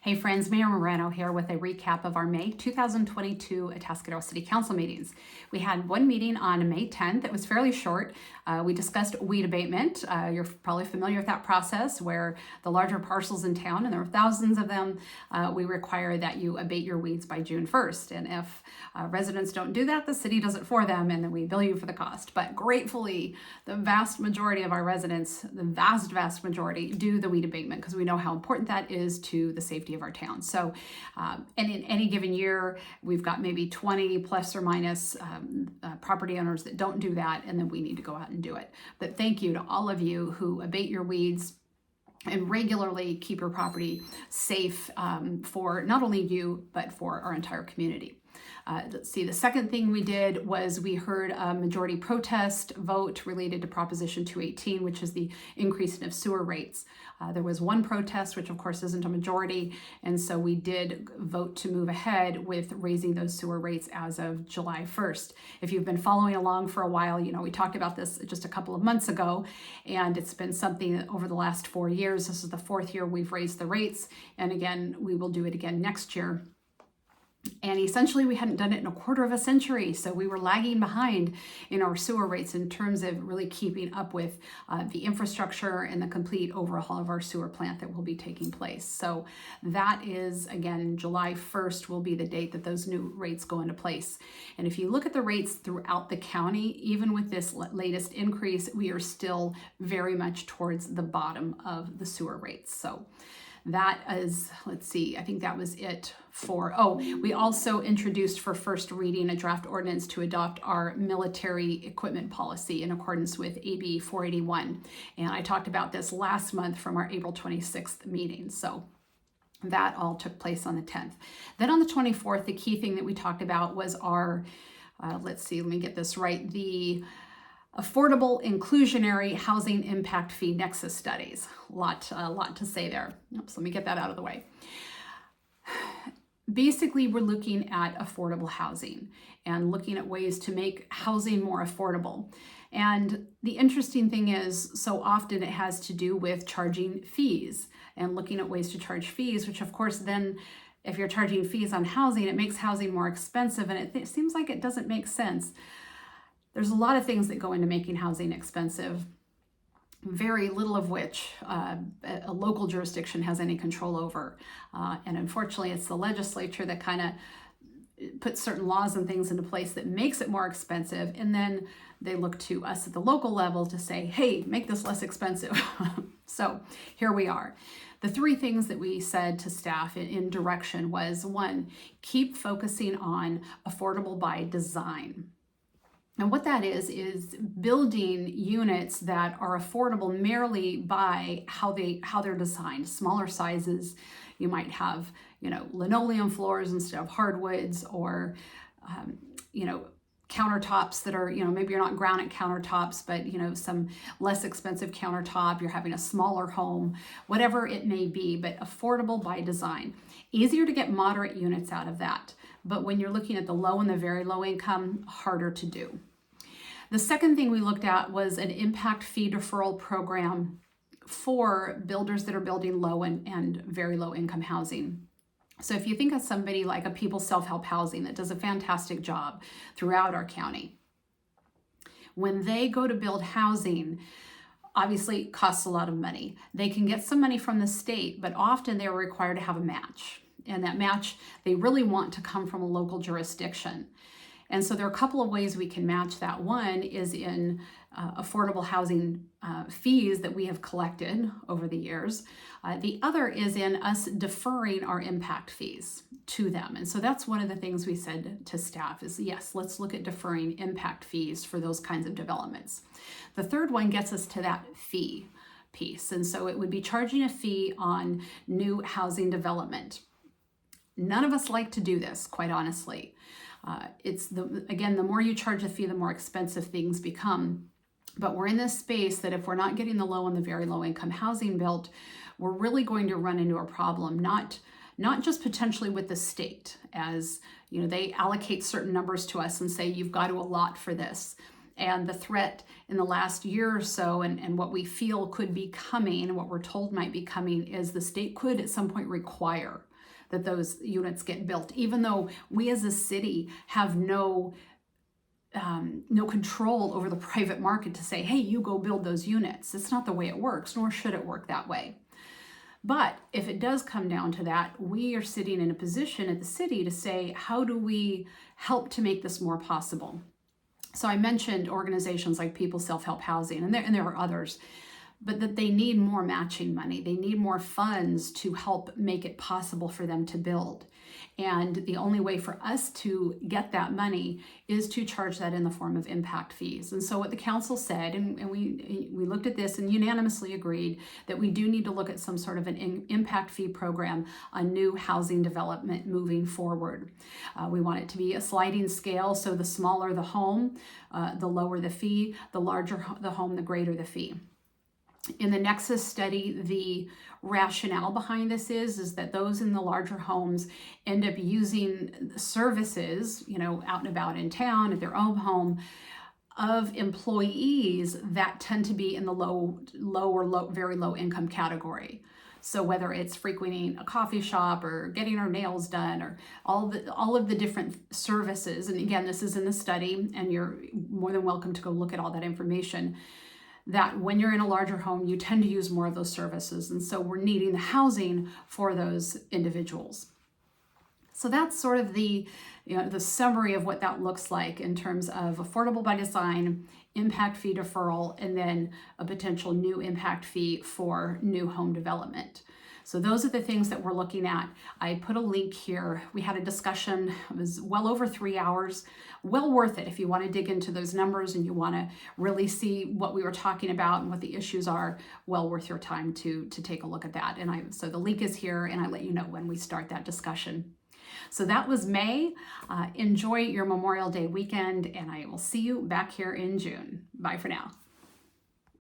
Hey friends, Mayor Moreno here with a recap of our May 2022 Atascadero City Council meetings. We had one meeting on May 10th. It was fairly short. We discussed weed abatement. You're probably familiar with that process where the larger parcels in town, and there are thousands of them, we require that you abate your weeds by June 1st. And if residents don't do that, the city does it for them and then we bill you for the cost. But gratefully, the vast majority of our residents, the vast majority, do the weed abatement because we know how important that is to the safety of our town. So, and in any given year, we've got maybe 20 plus or minus property owners that don't do that, and then we need to go out and do it. But thank you to all of you who abate your weeds and regularly keep your property safe for not only you, but for our entire community. Let's see, the second thing we did was we heard a majority protest vote related to Proposition 218, which is the increase of sewer rates. There was one protest, which of course isn't a majority, and so we did vote to move ahead with raising those sewer rates as of July 1st. If you've been following along for a while, you know we talked about this just a couple of months ago, and it's been something that over the last 4 years. This is the fourth year we've raised the rates, and again, we will do it again next year. And essentially, we hadn't done it in a quarter of a century, so we were lagging behind in our sewer rates in terms of really keeping up with the infrastructure and the complete overhaul of our sewer plant that will be taking place. So that is, again, July 1st will be the date that those new rates go into place. And if you look at the rates throughout the county, even with this latest increase, we are still very much towards the bottom of the sewer rates. So that is, let's see, I think that was it for, we also introduced for first reading a draft ordinance to adopt our military equipment policy in accordance with AB 481. And I talked about this last month from our April 26th meeting. So that all took place on the 10th. Then on the 24th, the key thing that we talked about was our, let's see, let me get this right, the affordable inclusionary housing impact fee nexus studies. A lot to say there. Oops, let me get that out of the way. Basically, we're looking at affordable housing and looking at ways to make housing more affordable. And the interesting thing is, so often it has to do with charging fees and looking at ways to charge fees, which of course then if you're charging fees on housing, it makes housing more expensive, and it seems like it doesn't make sense. There's a lot of things that go into making housing expensive, very little of which a local jurisdiction has any control over. And unfortunately, it's the legislature that kind of puts certain laws and things into place that makes it more expensive. And then they look to us at the local level to say, hey, make this less expensive. So here we are. The three things that we said to staff in direction was, one, keep focusing on affordable by design. And what that is building units that are affordable merely by how they're designed. Smaller sizes, you might have, linoleum floors instead of hardwoods, or, countertops that are, maybe you're not granite countertops, but, some less expensive countertop, you're having a smaller home, whatever it may be, but affordable by design. Easier to get moderate units out of that. But when you're looking at the low and the very low income, harder to do. The second thing we looked at was an impact fee deferral program for builders that are building low and very low income housing. So if you think of somebody like a People Self-Help Housing that does a fantastic job throughout our county, when they go to build housing, obviously it costs a lot of money. They can get some money from the state, but often they're required to have a match. And that match, they really want to come from a local jurisdiction. And so there are a couple of ways we can match that. One is in affordable housing fees that we have collected over the years. The other is in us deferring our impact fees to them. And so that's one of the things we said to staff is, yes, let's look at deferring impact fees for those kinds of developments. The third one gets us to that fee piece. And so it would be charging a fee on new housing development. None of us like to do this, quite honestly. The more you charge a fee, the more expensive things become. But we're in this space that if we're not getting the low and the very low income housing built, we're really going to run into a problem, not just potentially with the state, as they allocate certain numbers to us and say, you've got to allot for this. And the threat in the last year or so, and what we feel could be coming, and what we're told might be coming, is the state could at some point require that those units get built, even though we as a city have no control over the private market to say, hey, you go build those units. It's not the way it works, nor should it work that way. But if it does come down to that, we are sitting in a position at the city to say, how do we help to make this more possible? So I mentioned organizations like People's Self-Help Housing, and there are others, but that they need more matching money. They need more funds to help make it possible for them to build. And the only way for us to get that money is to charge that in the form of impact fees. And so what the council said, and we looked at this and unanimously agreed that we do need to look at some sort of an impact fee program on new housing development moving forward. We want it to be a sliding scale, so the smaller the home, the lower the fee, the larger the home, the greater the fee. In the Nexus study, the rationale behind this is that those in the larger homes end up using services, out and about in town, at their own home, of employees that tend to be in the very low income category. So whether it's frequenting a coffee shop or getting our nails done or all of the different services, and again, this is in the study, and you're more than welcome to go look at all that information, that when you're in a larger home, you tend to use more of those services. And so we're needing the housing for those individuals. So that's sort of the summary of what that looks like in terms of affordable by design, impact fee deferral, and then a potential new impact fee for new home development. So those are the things that we're looking at. I put a link here. We had a discussion. It was well over 3 hours. Well worth it if you want to dig into those numbers and you want to really see what we were talking about and what the issues are. Well worth your time to take a look at that. And so the link is here, and I let you know when we start that discussion. So that was May. Enjoy your Memorial Day weekend, and I will see you back here in June. Bye for now.